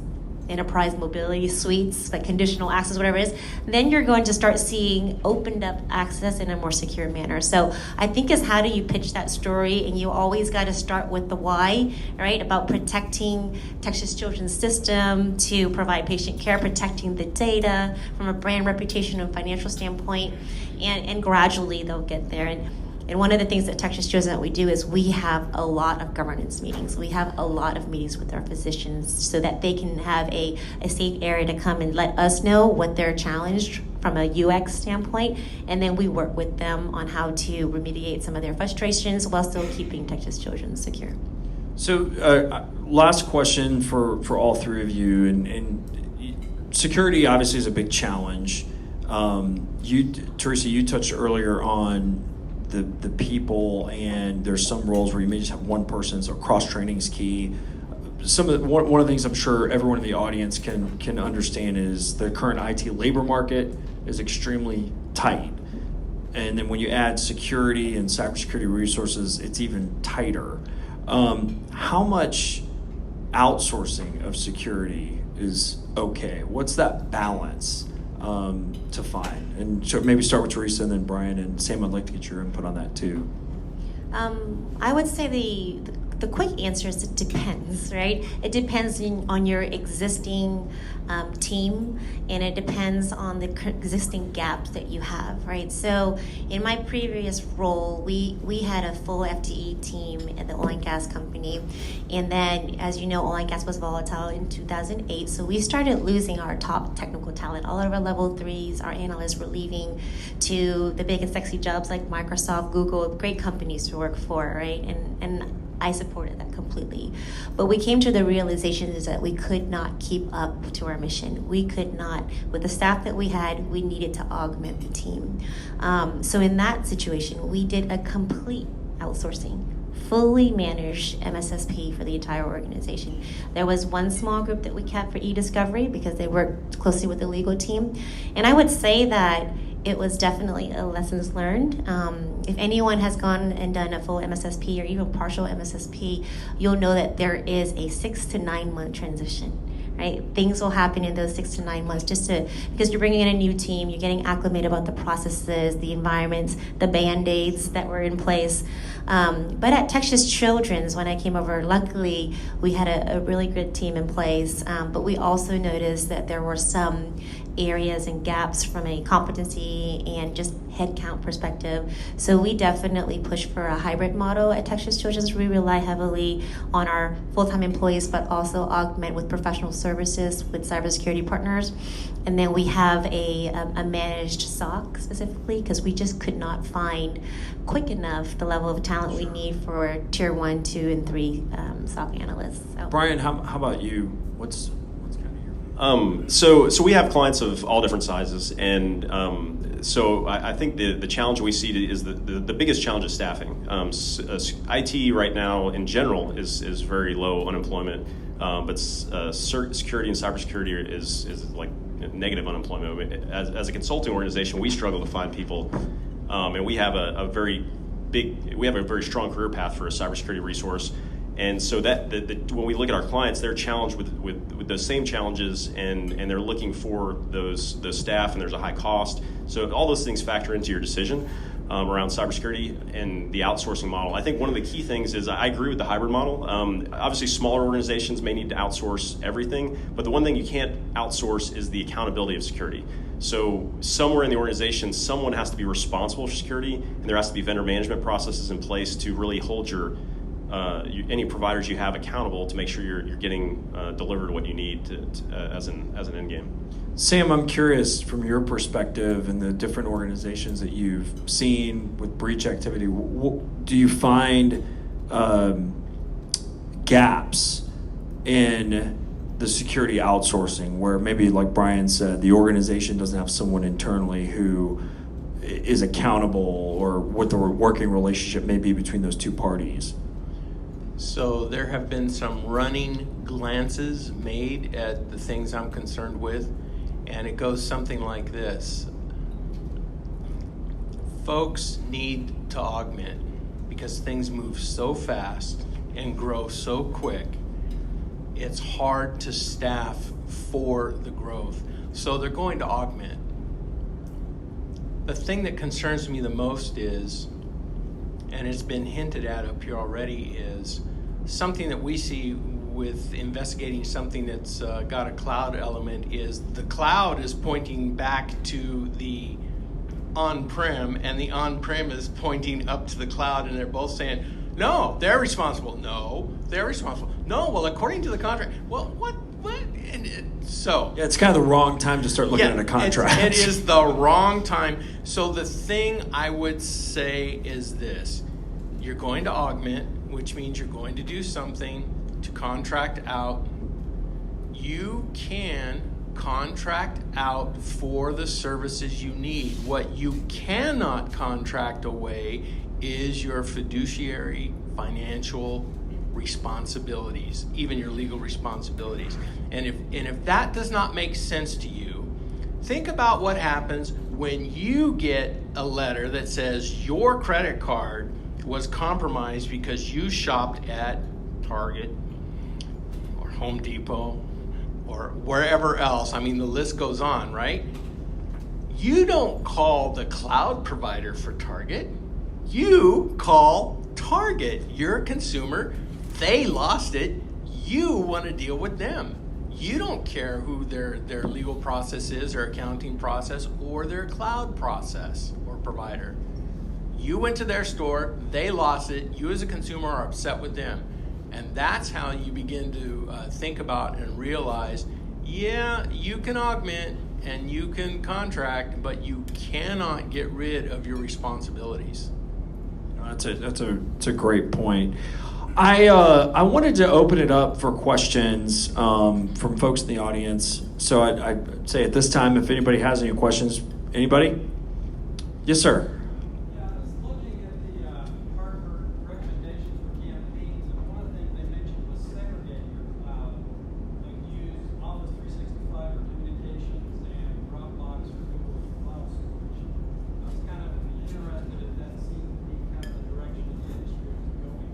enterprise mobility suites, like conditional access, whatever it is, then you're going to start seeing opened up access in a more secure manner. So I think is how do you pitch that story, and you always got to start with the why, right? About protecting Texas Children's system to provide patient care, protecting the data from a brand reputation and financial standpoint, and gradually they'll get there. And one of the things that Texas Children's that we do is we have a lot of governance meetings. We have a lot of meetings with our physicians so that they can have a safe area to come and let us know what they're challenged from a UX standpoint, and then we work with them on how to remediate some of their frustrations while still keeping Texas Children's secure. So last question for all three of you, and security obviously is a big challenge. Teresa, you touched earlier on the people, and there's some roles where you may just have one person, so cross-training is key. One of the things I'm sure everyone in the audience can understand is the current IT labor market is extremely tight. And then when you add security and cybersecurity resources, it's even tighter. How much outsourcing of security is okay? What's that balance to find? And so maybe start with Teresa and then Brian and Sam. I'd like to get your input on that too. I would say the quick answer is it depends, right? It depends on your existing team, and it depends on the existing gaps that you have, right? So in my previous role, we had a full FTE team at the oil and gas company, and then as you know, oil and gas was volatile in 2008, so we started losing our top technical talent. All of our level 3s, our analysts were leaving to the big and sexy jobs like Microsoft, Google, great companies to work for, right? And I supported that completely. But we came to the realization is that we could not keep up to our mission. We could not, with the staff that we had, we needed to augment the team. So in that situation, we did a complete outsourcing, fully managed MSSP for the entire organization. There was one small group that we kept for e-discovery because they worked closely with the legal team. And I would say that it was definitely a lessons learned. If anyone has gone and done a full MSSP or even partial MSSP, you'll know that there is a 6 to 9 month transition. Right? Things will happen in those 6 to 9 months because you're bringing in a new team, you're getting acclimated about the processes, the environments, the band-aids that were in place. But at Texas Children's, when I came over, luckily we had a really good team in place. But we also noticed that there were some areas and gaps from a competency and just headcount perspective. So we definitely push for a hybrid model at Texas Children's. We rely heavily on our full-time employees, but also augment with professional services with cybersecurity partners. And then we have a managed SOC specifically because we just could not find quick enough the level of talent we need for tier 1, 2, and 3 SOC analysts. So. Brian, how about you? What's kind of your... So we have clients of all different sizes, and so I think the challenge we see is the biggest challenge is staffing. IT right now in general is very low unemployment, but security and cybersecurity is like negative unemployment. As a consulting organization, we struggle to find people, and we have a very strong career path for a cybersecurity resource. And so when we look at our clients, they're challenged with those same challenges, and they're looking for those staff, and there's a high cost. So all those things factor into your decision around cybersecurity and the outsourcing model. I think one of the key things is I agree with the hybrid model. Obviously, smaller organizations may need to outsource everything, but the one thing you can't outsource is the accountability of security. So somewhere in the organization, someone has to be responsible for security, and there has to be vendor management processes in place to really hold any providers you have accountable to make sure you're getting delivered what you need as an end game. Sam, I'm curious from your perspective and the different organizations that you've seen with breach activity, do you find gaps in the security outsourcing where maybe, like Brian said, the organization doesn't have someone internally who is accountable, or what the working relationship may be between those two parties? So there have been some running glances made at the things I'm concerned with, and it goes something like this. Folks need to augment because things move so fast and grow so quick. It's hard to staff for the growth. So they're going to augment. The thing that concerns me the most is, and it's been hinted at up here already, is something that we see with investigating something that's got a cloud element is the cloud is pointing back to the on-prem, and the on-prem is pointing up to the cloud, and they're both saying, no, they're responsible. No, they're responsible. No, well, according to the contract. Well, what? So yeah, it's kind of the wrong time to start looking at a contract. It is the wrong time. So the thing I would say is this. You're going to augment, which means you're going to do something to contract out. You can contract out for the services you need. What you cannot contract away is your fiduciary financial responsibilities, even your legal responsibilities. And if that does not make sense to you, think about what happens when you get a letter that says your credit card was compromised because you shopped at Target or Home Depot or wherever else. I mean, the list goes on, right? You don't call the cloud provider for Target. You call Target. You're a consumer. They lost it. You want to deal with them. You don't care who their legal process is, their accounting process, or their cloud process or provider. You went to their store, they lost it, you as a consumer are upset with them. And that's how you begin to think about and realize, yeah, you can augment and you can contract, but you cannot get rid of your responsibilities. That's a great point. I wanted to open it up for questions from folks in the audience. So I'd say at this time, if anybody has any questions, anybody? Yes, sir. Yeah, I was looking at the Harvard recommendations for campaigns, and one of the things they mentioned was segregate your cloud. Like use Office 365 for communications and Dropbox for Google Cloud storage. I was kind of interested if that seemed to be kind of the direction the industry was going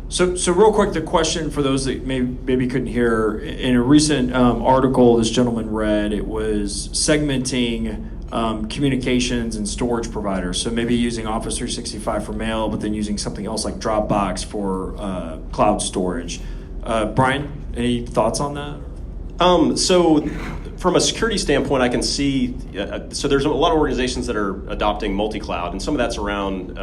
in. So real quick, the question for those that maybe couldn't hear, in a recent article this gentleman read, it was segmenting communications and storage providers. So maybe using Office 365 for mail, but then using something else like Dropbox for cloud storage. Brian, any thoughts on that? So from a security standpoint, I can see, so there's a lot of organizations that are adopting multi-cloud, and some of that's around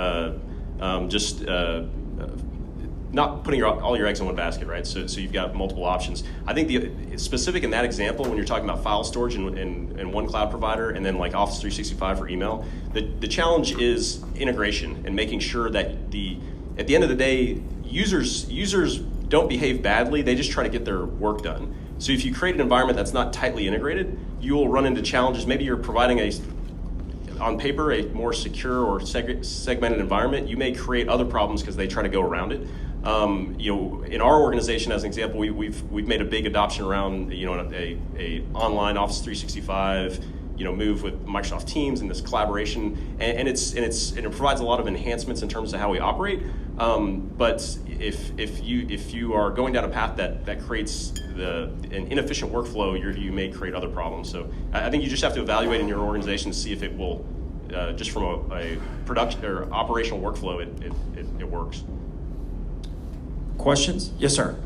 not putting all your eggs in one basket, right? So you've got multiple options. I think the specific in that example, when you're talking about file storage in one cloud provider and then like Office 365 for email, the challenge is integration and making sure that at the end of the day, users don't behave badly. They just try to get their work done. So if you create an environment that's not tightly integrated, you will run into challenges. Maybe you're providing on paper, a more secure or segmented environment. You may create other problems because they try to go around it. In our organization, as an example, we've made a big adoption around a online Office 365 move with Microsoft Teams and this collaboration, and it provides a lot of enhancements in terms of how we operate. But if you are going down a path that creates an inefficient workflow, you may create other problems. So I think you just have to evaluate in your organization to see if it will, just from a production or operational workflow, it works. Questions? Yes, sir.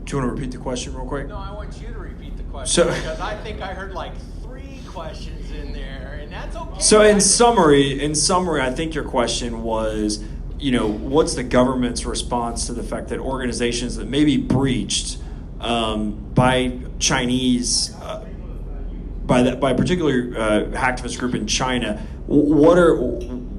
Do you want to repeat the question real quick? No, I want you to repeat the question because I think I heard like 3 questions in there, and that's okay. So in summary, I think your question was, what's the government's response to the fact that organizations that may be breached by Chinese, by a particular hacktivist group in China,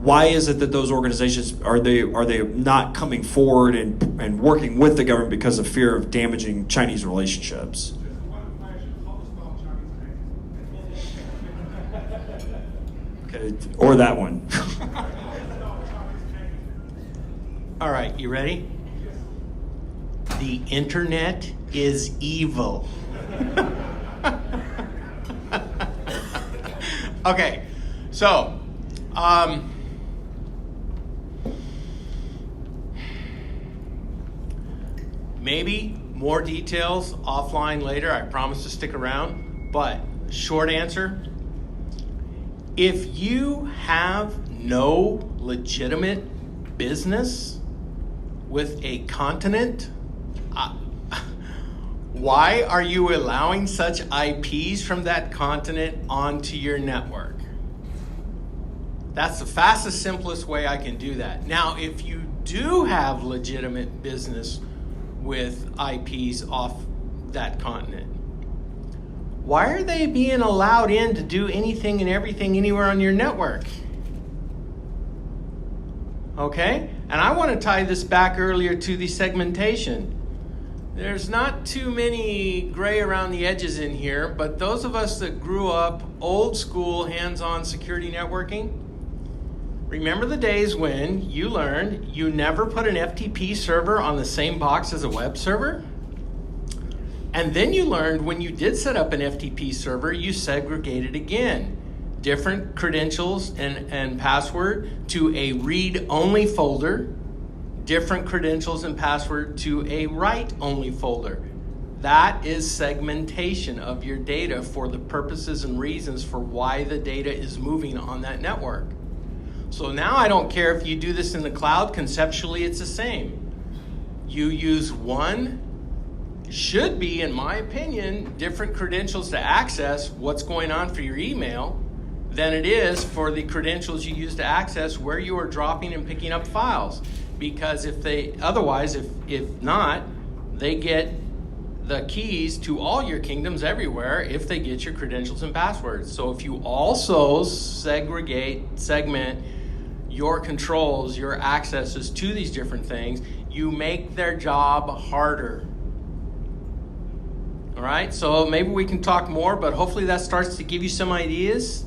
why is it that those organizations are they not coming forward and working with the government because of fear of damaging Chinese relationships? Okay, or that one. All right, you ready? The internet is evil. Okay, so maybe more details offline later. I promise to stick around. But short answer, if you have no legitimate business with a continent, why are you allowing such IPs from that continent onto your network? That's the fastest, simplest way I can do that. Now, if you do have legitimate business with IPs off that continent, why are they being allowed in to do anything and everything anywhere on your network? Okay? And I want to tie this back earlier to the segmentation. There's not too many gray around the edges in here, but those of us that grew up old school hands-on security networking, remember the days when you learned you never put an FTP server on the same box as a web server? And then you learned when you did set up an FTP server, you segregated again. Different credentials and password to a read-only folder, different credentials and password to a write-only folder. That is segmentation of your data for the purposes and reasons for why the data is moving on that network. So now I don't care if you do this in the cloud, conceptually it's the same. You use one, should be, in my opinion, different credentials to access what's going on for your email than it is for the credentials you use to access where you are dropping and picking up files. Because if not, they get the keys to all your kingdoms everywhere if they get your credentials and passwords. So if you also segment your controls, your accesses to these different things, you make their job harder. All right, so maybe we can talk more, but hopefully that starts to give you some ideas.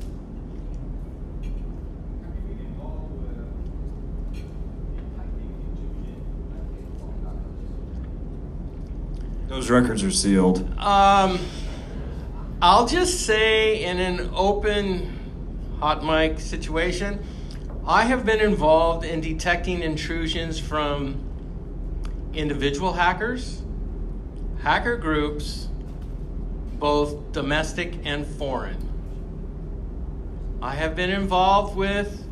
Those records are sealed. I'll just say, in an open hot mic situation, I have been involved in detecting intrusions from individual hackers, hacker groups, both domestic and foreign. I have been involved with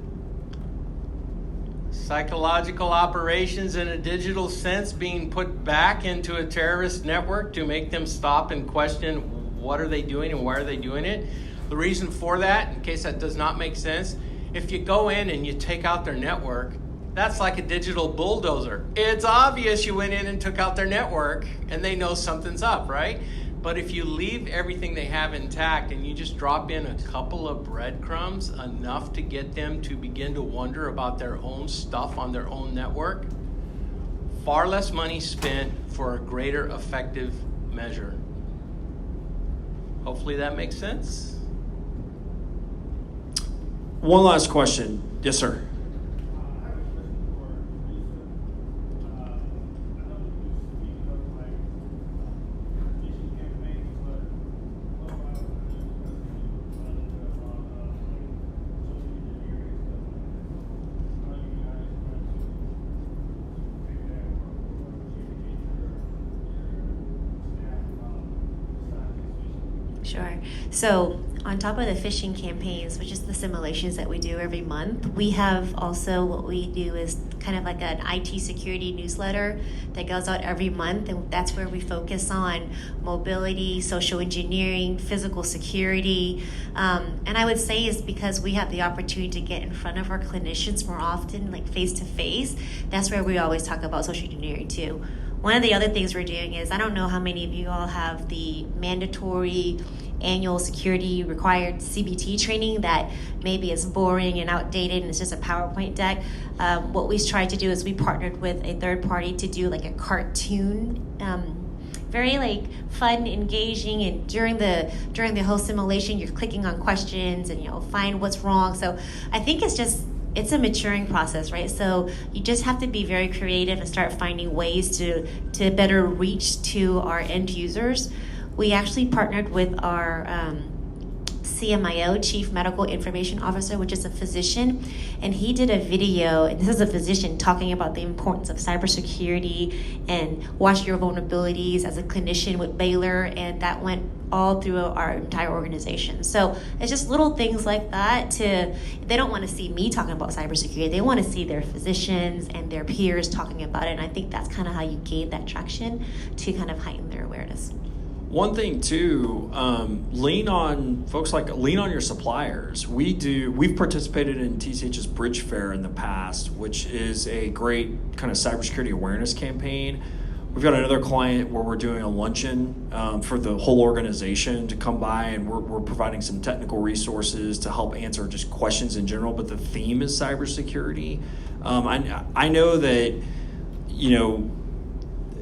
psychological operations in a digital sense being put back into a terrorist network to make them stop and question what are they doing and why are they doing it. The reason for that, in case that does not make sense, if you go in and you take out their network, that's like a digital bulldozer. It's obvious you went in and took out their network and they know something's up, right? But if you leave everything they have intact and you just drop in a couple of breadcrumbs, enough to get them to begin to wonder about their own stuff on their own network, far less money spent for a greater effective measure. Hopefully that makes sense. One last question. Yes, sir. Sure. So on top of the phishing campaigns, which is the simulations that we do every month, we have also what we do is kind of like an IT security newsletter that goes out every month, and that's where we focus on mobility, social engineering, physical security. And I would say is because we have the opportunity to get in front of our clinicians more often, like face to face, that's where we always talk about social engineering too. One of the other things we're doing is, I don't know how many of you all have the mandatory annual security required CBT training that maybe is boring and outdated and it's just a PowerPoint deck. What we tried to do is we partnered with a third party to do like a cartoon, very like fun, engaging, and during the whole simulation you're clicking on questions and you'll find what's wrong. So I think it's a maturing process, right? So you just have to be very creative and start finding ways to better reach to our end users. We actually partnered with our CMIO, Chief Medical Information Officer, which is a physician, and he did a video, and this is a physician talking about the importance of cybersecurity and watch your vulnerabilities as a clinician with Baylor, and that went all through our entire organization. So it's just little things like that. They don't want to see me talking about cybersecurity. They want to see their physicians and their peers talking about it, and I think that's kind of how you gain that traction to kind of heighten their awareness. One thing too, lean on your suppliers. We've participated in TCH's Bridge Fair in the past, which is a great kind of cybersecurity awareness campaign. We've got another client where we're doing a luncheon for the whole organization to come by, and we're providing some technical resources to help answer just questions in general, but the theme is cybersecurity. I know that,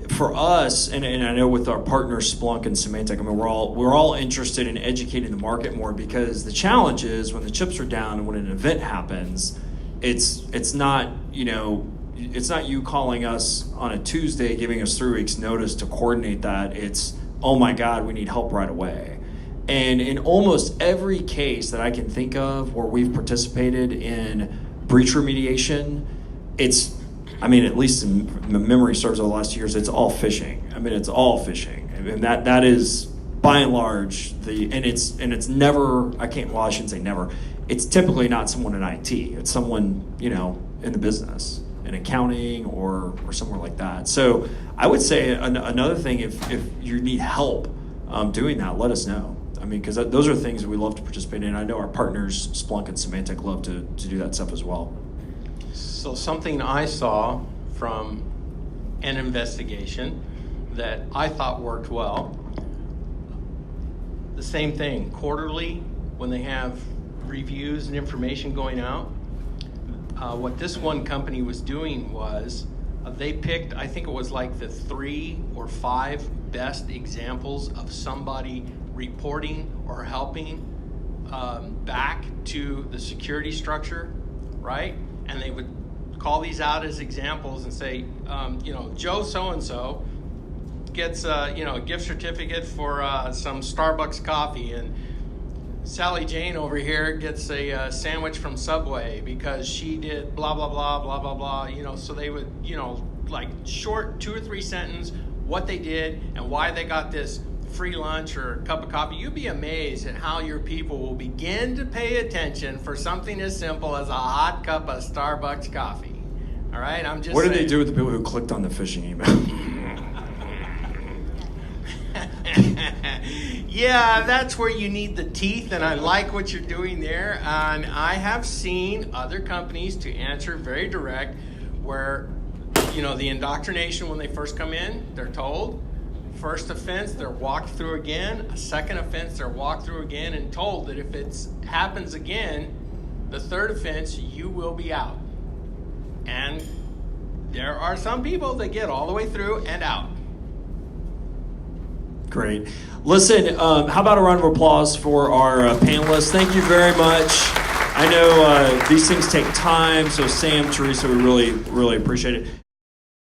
for us, and I know with our partners Splunk and Symantec, I mean we're all interested in educating the market more, because the challenge is when the chips are down and when an event happens, it's not you calling us on a Tuesday giving us 3 weeks notice to coordinate that. It's, oh my God, we need help right away. And in almost every case that I can think of where we've participated in breach remediation, at least in the memory serves of the last 2 years, it's all phishing. It's all phishing. and that is by and large and it's never, I shouldn't say never. It's typically not someone in IT. It's someone, in the business, in accounting or somewhere like that. So I would say another thing, if you need help doing that, let us know. I mean, because those are things that we love to participate in. I know our partners, Splunk and Symantec, love to do that stuff as well. So something I saw from an investigation that I thought worked well, the same thing, quarterly, when they have reviews and information going out, what this one company was doing was they picked, I think it was like the 3 or 5 best examples of somebody reporting or helping back to the security structure, right? And they would call these out as examples and say, Joe so-and-so gets a gift certificate for some Starbucks coffee, and Sally Jane over here gets a sandwich from Subway because she did blah, blah, blah, blah, blah, blah. So they would, like short 2 or 3 sentence, what they did and why they got this free lunch or a cup of coffee. You'd be amazed at how your people will begin to pay attention for something as simple as a hot cup of Starbucks coffee. All right, I'm just What did saying. they do with the people who clicked on the phishing email? Yeah, that's where you need the teeth, and I like what you're doing there. And I have seen other companies, to answer very direct, where, the indoctrination when they first come in, they're told. First offense, they're walked through again. A second offense, they're walked through again and told that if it happens again, the third offense, you will be out. And there are some people that get all the way through and out. Great. Listen, how about a round of applause for our panelists? Thank you very much. I know these things take time, so Sam, Teresa, we really, really appreciate it.